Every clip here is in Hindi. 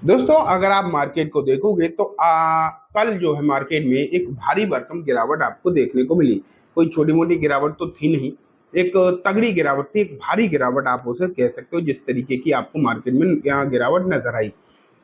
दोस्तों अगर आप मार्केट को देखोगे तो कल जो है मार्केट में एक भारी भरकम गिरावट आपको देखने को मिली। कोई छोटी मोटी गिरावट तो थी नहीं, एक तगड़ी गिरावट थी, एक भारी गिरावट आप उसे कह सकते हो, जिस तरीके की आपको मार्केट में यहाँ गिरावट नजर आई।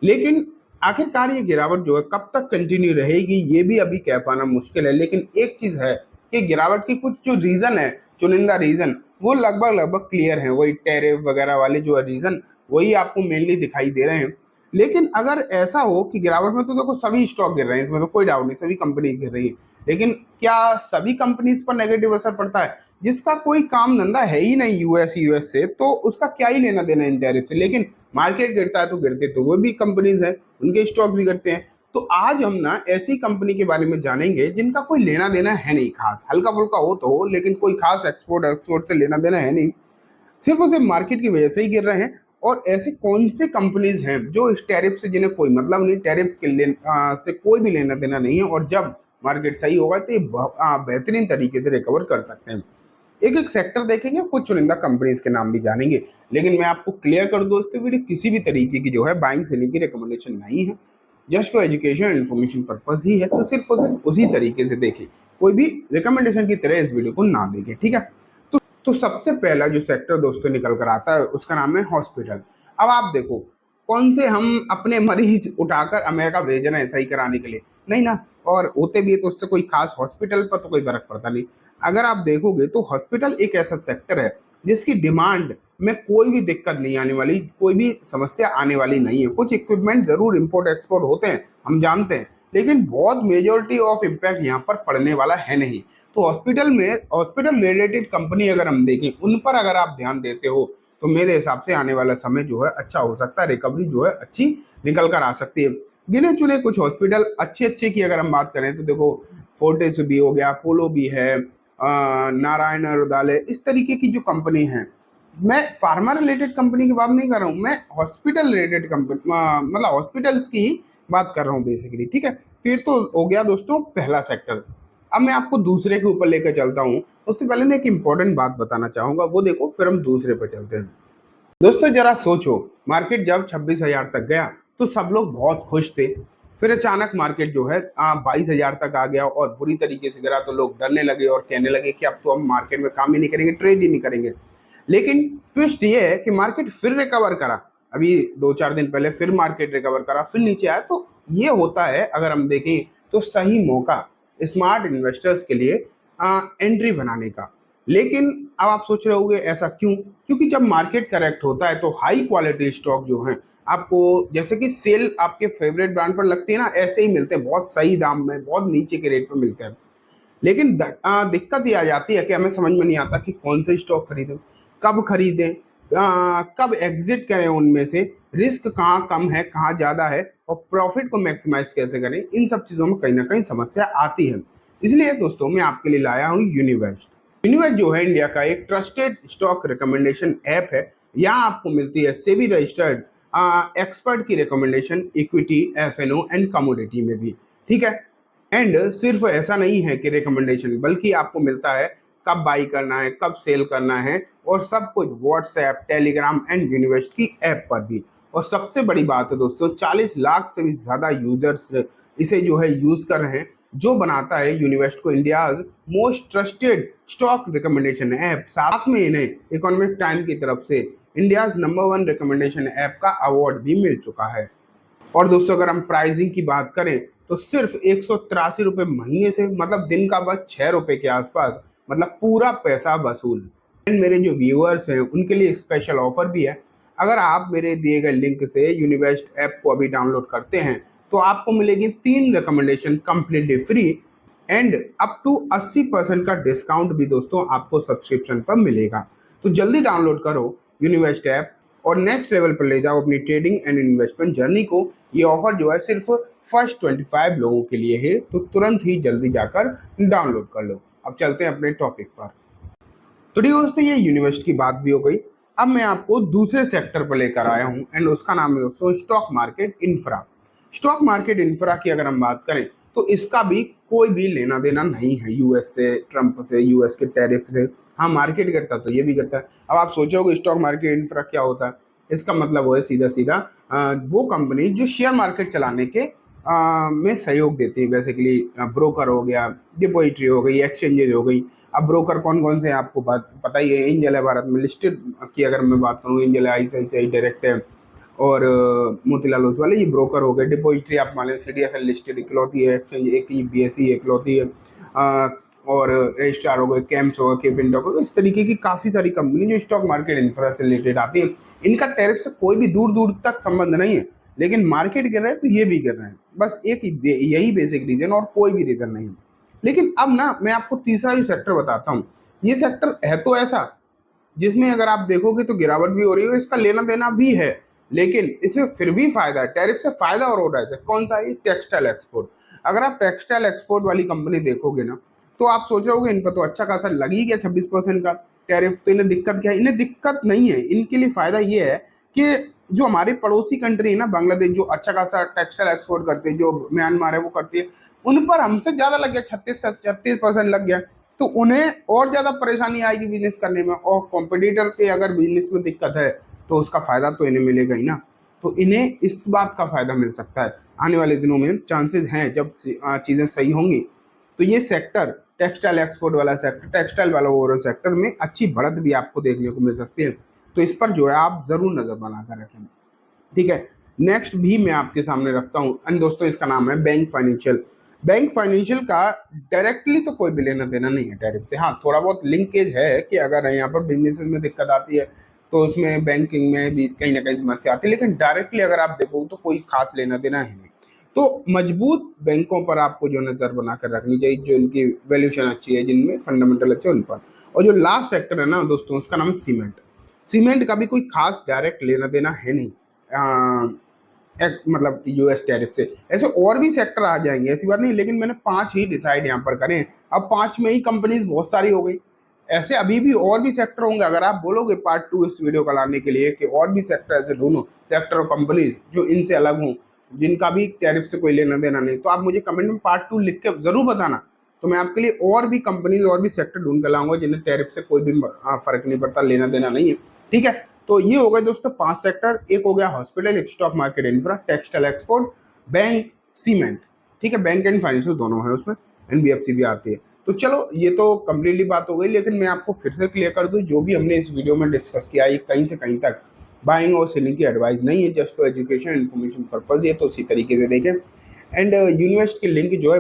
लेकिन आखिरकार ये गिरावट जो है कब तक कंटिन्यू रहेगी ये भी अभी कह पाना मुश्किल है। लेकिन एक चीज है कि गिरावट की कुछ जो रीजन है, चुनिंदा रीजन, वो लगभग लगभग क्लियर है। वही टैरिफ वगैरह वाले जो रीजन वही आपको मेनली दिखाई दे रहे हैं। लेकिन अगर ऐसा हो कि गिरावट में तो देखो सभी स्टॉक गिर रहे हैं, इसमें तो कोई डाउट नहीं, सभी कंपनी गिर रही है। लेकिन क्या सभी कंपनीज पर नेगेटिव असर पड़ता है? जिसका कोई काम धंधा है ही नहीं यूएस से, तो उसका क्या ही लेना देना इन टैरिफ से। लेकिन मार्केट गिरता है तो गिरते तो वो भी कंपनीज है, उनके स्टॉक भी गिरते हैं। तो आज हम ना ऐसी कंपनी के बारे में जानेंगे जिनका कोई लेना देना है नहीं खास, हल्का फुल्का हो लेकिन कोई खास एक्सपोर्ट एक्सपोर्ट से लेना देना है नहीं, सिर्फ और सिर्फ मार्केट की वजह से ही गिर रहे हैं। और ऐसी कौन से कंपनीज हैं जो इस टैरिफ से, जिन्हें कोई मतलब नहीं, टैरिफ के से कोई भी लेना देना नहीं है, और जब मार्केट सही होगा तो ये बेहतरीन तरीके से रिकवर कर सकते हैं। एक एक सेक्टर देखेंगे, कुछ चुनिंदा कंपनीज के नाम भी जानेंगे। लेकिन मैं आपको क्लियर कर दूं दोस्तों, वीडियो किसी भी तरीके की जो है बाइंग सेलिंग की रिकमेंडेशन नहीं है, just for education and information purpose ही है। तो सिर्फ और सिर्फ उसी तरीके से देखें, कोई भी रिकमेंडेशन की तरह इस वीडियो को ना देखें, ठीक है। तो सबसे पहला जो सेक्टर दोस्तों निकल कर आता है उसका नाम है हॉस्पिटल। अब आप देखो, कौन से हम अपने मरीज उठाकर अमेरिका भेज रहे हैं सही कराने के लिए? नहीं ना। और होते भी है तो उससे कोई खास हॉस्पिटल पर तो कोई फर्क पड़ता नहीं। अगर आप देखोगे तो हॉस्पिटल एक ऐसा सेक्टर है जिसकी डिमांड में कोई भी दिक्कत नहीं आने वाली, कोई भी समस्या आने वाली नहीं है। कुछ इक्विपमेंट जरूर इंपोर्ट एक्सपोर्ट होते हैं, हम जानते हैं, लेकिन बहुत मेजोरिटी ऑफ इम्पैक्ट यहाँ पर पड़ने वाला है नहीं। तो हॉस्पिटल रिलेटेड कंपनी अगर हम देखें, उन पर अगर आप ध्यान देते हो तो मेरे हिसाब से आने वाला समय जो है अच्छा हो सकता है, रिकवरी जो है अच्छी निकल कर आ सकती है। गिने चुने कुछ हॉस्पिटल अच्छे अच्छे की अगर हम बात करें तो देखो, फोर्टिस भी हो गया, अपोलो भी है, नारायण हृदयालय, इस तरीके की जो कंपनी है। मैं फार्मा रिलेटेड कंपनी की बात नहीं कर रहा हूँ, मैं हॉस्पिटल रिलेटेड कंपनी, मतलब हॉस्पिटल्स की बात कर रहा हूँ बेसिकली, ठीक है। तो ये तो हो गया दोस्तों पहला सेक्टर। अब मैं आपको दूसरे के ऊपर लेकर चलता हूँ। उससे पहले मैं एक इंपॉर्टेंट बात बताना चाहूंगा, वो देखो, फिर हम दूसरे पर चलते हैं। दोस्तों जरा सोचो, मार्केट जब 26,000 तक गया तो सब लोग बहुत खुश थे। फिर अचानक मार्केट जो है 22,000 तक आ गया और बुरी तरीके से गिरा, तो लोग डरने लगे और कहने लगे कि अब तो हम मार्केट में काम ही नहीं करेंगे, ट्रेड ही नहीं करेंगे। लेकिन ट्विस्ट ये है कि मार्केट फिर रिकवर करा। अभी 2-4 दिन पहले फिर मार्केट रिकवर करा, फिर नीचे आया। तो ये होता है, अगर हम देखें तो सही मौका स्मार्ट इन्वेस्टर्स के लिए एंट्री बनाने का। लेकिन अब आप सोच रहे होंगे ऐसा क्यों? क्योंकि जब मार्केट करेक्ट होता है तो हाई क्वालिटी स्टॉक जो है आपको, जैसे कि सेल आपके फेवरेट ब्रांड पर लगती है ना, ऐसे ही मिलते हैं, बहुत सही दाम में, बहुत नीचे के रेट पर मिलते हैं। लेकिन दिक्कत ये आ जाती है कि हमें समझ में नहीं आता कि कौन से स्टॉक खरीदें, कब खरीदें, कब एग्जिट करें उनमें से, रिस्क कहाँ कम है कहाँ ज़्यादा है, और प्रॉफिट को मैक्सिमाइज कैसे करें। इन सब चीज़ों में कहीं ना कहीं समस्या आती है। इसलिए दोस्तों मैं आपके लिए लाया हूँ यूनिवेस्ट। यूनिवेस्ट जो है इंडिया का एक ट्रस्टेड स्टॉक रिकमेंडेशन ऐप है। यहाँ आपको मिलती है सेबी रजिस्टर्ड एक्सपर्ट की recommendation, equity, FNO and commodity में भी, ठीक है। एंड सिर्फ ऐसा नहीं है कि रिकमेंडेशन, बल्कि आपको मिलता है कब बाई करना है, कब सेल करना है, और सब कुछ व्हाट्सएप, टेलीग्राम एंड यूनिवेस्ट की ऐप पर भी। और सबसे बड़ी बात है दोस्तों, 40 लाख से भी ज्यादा यूजर्स इसे जो है यूज कर रहे हैं, जो बनाता है यूनिवेस्ट को India most trusted stock recommendation app. साथ में इन्हें इकोनॉमिक टाइम की तरफ से इंडिया नंबर 1 रिकमेंडेशन ऐप का अवार्ड भी मिल चुका है। और दोस्तों अगर हम प्राइसिंग की बात करें तो सिर्फ 183 रुपये महीने से, मतलब दिन का बस 6 रुपये के आसपास, मतलब पूरा पैसा वसूल। एंड मेरे जो व्यूअर्स हैं उनके लिए स्पेशल ऑफर भी है। अगर आप मेरे दिए गए लिंक से यूनिवेस्ट ऐप को अभी डाउनलोड करते हैं तो आपको मिलेगी 3 recommendation completely free, and up to 80% का डिस्काउंट भी दोस्तों आपको सब्सक्रिप्शन पर मिलेगा। तो जल्दी डाउनलोड करो यूनिवेस्ट ऐप और नेक्स्ट लेवल पर ले जाओ अपनी ट्रेडिंग एंड इन्वेस्टमेंट जर्नी को। ये ऑफर जो है सिर्फ फर्स्ट 25 लोगों के लिए है, तो तुरंत ही जल्दी जाकर डाउनलोड कर लो। अब चलते हैं अपने टॉपिक पर। तो दोस्तों ये यूनिवेस्ट की बात भी हो गई। अब मैं आपको दूसरे सेक्टर पर लेकर आया हूँ, एंड उसका नाम है दोस्तों stock market infra. Stock market infra की अगर हम बात करें तो इसका भी कोई भी लेना देना नहीं है यूएस से, ट्रंप से, यूएस के टैरिफ से। हाँ, मार्केट गिरता तो ये भी गिरता है। अब आप सोचोगे स्टॉक मार्केट इंफ्रा क्या होता है? इसका मतलब वो है सीधा सीधा वो कंपनी जो शेयर मार्केट चलाने के में सहयोग देती है। बेसिकली ब्रोकर हो गया, डिपॉजिटरी हो गई, एक्सचेंजेज हो गई। अब ब्रोकर कौन कौन से हैं आपको पता ही है। एंजल है भारत में लिस्टेड की, अगर मैं बात करूँ एंजल है, आईसीआईसीआई डायरेक्ट है और मोतीलाल ओसवाल, ये ब्रोकर हो गए। डिपॉजिटरी आप मान लें सीडीएसएल लिस्टेड इकलौती है, एक्सचेंज एक ही बीएसई इकलौती है, और रजिस्ट्रार हो गए, कैम्स हो गए, केफिन हो गए। इस तरीके की काफ़ी सारी कंपनी जो स्टॉक मार्केट इंफ्रा से रिलेटेड आती है। इनका टैरिफ से कोई भी दूर दूर तक संबंध नहीं है, लेकिन मार्केट गिर रहा है तो ये भी गिर रहे हैं। बस एक यही बेसिक रीजन, और कोई भी रीजन नहीं। लेकिन अब ना मैं आपको तीसरा जो सेक्टर बताता हूँ, ये सेक्टर है तो ऐसा जिसमें अगर आप देखोगे तो गिरावट भी हो रही है, इसका लेना देना भी है, लेकिन इसमें फिर भी फायदा है। टैरिफ से फायदा और हो रहा है। कौन सा है? Textile export. अगर आप टेक्सटाइल एक्सपोर्ट वाली कंपनी देखोगे ना, तो आप सोच रहे होगे इन पर तो अच्छा खासा लग ही गया 26% का टैरिफ, तो इन्हें दिक्कत क्या है? इन्हें दिक्कत नहीं है। इनके लिए फायदा ये है कि जो हमारी पड़ोसी कंट्री है ना बांग्लादेश, जो अच्छा खासा टेक्सटाइल एक्सपोर्ट करते हैं, जो म्यांमार है वो करती है, उन पर हमसे ज्यादा लग गया, 36% लग गया। तो उन्हें और ज्यादा परेशानी आएगी बिजनेस करने में, और कॉम्पिटिटर के अगर बिजनेस में दिक्कत है तो उसका फायदा तो इन्हें मिलेगा ही ना। तो इन्हें इस बात का फायदा मिल सकता है आने वाले दिनों में। चांसेस हैं जब चीजें सही होंगी तो ये सेक्टर, टेक्सटाइल एक्सपोर्ट वाला सेक्टर, टेक्सटाइल वाला ओवरऑल सेक्टर में अच्छी बढ़त भी आपको देखने को मिल सकती है। तो इस पर जो है आप जरूर नजर बनाकर रखें। ठीक है, नेक्स्ट भी मैं आपके सामने रखता हूँ एंड दोस्तों, इसका नाम है बैंक फाइनेंशियल। बैंक फाइनेंशियल का डायरेक्टली तो कोई भी लेना देना नहीं है टैरिफ से। हाँ, थोड़ा बहुत लिंकेज है कि अगर यहाँ पर बिजनेस में दिक्कत आती है तो उसमें बैंकिंग में भी कहीं ना कहीं समस्या आती है, लेकिन डायरेक्टली अगर आप देखो तो कोई खास लेना देना है नहीं। तो मजबूत बैंकों पर आपको जो नजर बनाकर रखनी चाहिए, जो इनकी वैल्यूएशन अच्छी है, जिनमें फंडामेंटल अच्छे, उन पर। और जो लास्ट सेक्टर है ना दोस्तों, उसका नाम है सीमेंट। सीमेंट का भी कोई खास डायरेक्ट लेना देना है नहीं, मतलब यूएस टैरिफ से। ऐसे और भी सेक्टर आ जाएंगे, ऐसी बात नहीं, लेकिन मैंने 5 ही डिसाइड यहाँ पर करें। अब 5 में ही कंपनीज बहुत सारी हो गई, ऐसे अभी भी और भी सेक्टर होंगे। अगर आप बोलोगे पार्ट 2 इस वीडियो का लाने के लिए कि और भी सेक्टर ऐसे ढूंढो, सेक्टर और कंपनीज जो इनसे अलग हों, जिनका भी टैरिफ से कोई लेना देना नहीं, तो आप मुझे कमेंट में पार्ट 2 लिख के जरूर बताना। तो मैं आपके लिए और भी कंपनीज और भी सेक्टर ढूंढ कर लाऊंगा जिन्हें टैरिफ से कोई भी फर्क नहीं पड़ता, लेना देना नहीं है। ठीक है, तो ये हो गए दोस्तों 5 सेक्टर। एक हो गया हॉस्पिटल, एक stock market infra, textile export, bank, cement. ठीक है, बैंक एंड फाइनेंशियल दोनों है उसमें, एनबीएफसी भी आती है। तो चलो, ये तो कम्प्लीटली बात हो गई, लेकिन मैं आपको फिर से क्लियर कर दूं, जो भी हमने इस वीडियो में डिस्कस किया ये कहीं से कहीं तक बाइंग और सेलिंग की एडवाइस नहीं है, just for education information purpose. ये तो उसी तरीके से देखें। एंड यूनिवर्सिटी की लिंक जो है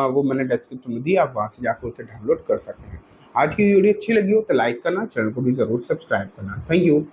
वो मैंने डिस्क्रिप्शन में दी, आप वहाँ से जाकर उसे डाउनलोड कर सकते हैं। आज की वीडियो अच्छी लगी हो तो लाइक करना, चैनल को भी जरूर सब्सक्राइब करना। Thank you.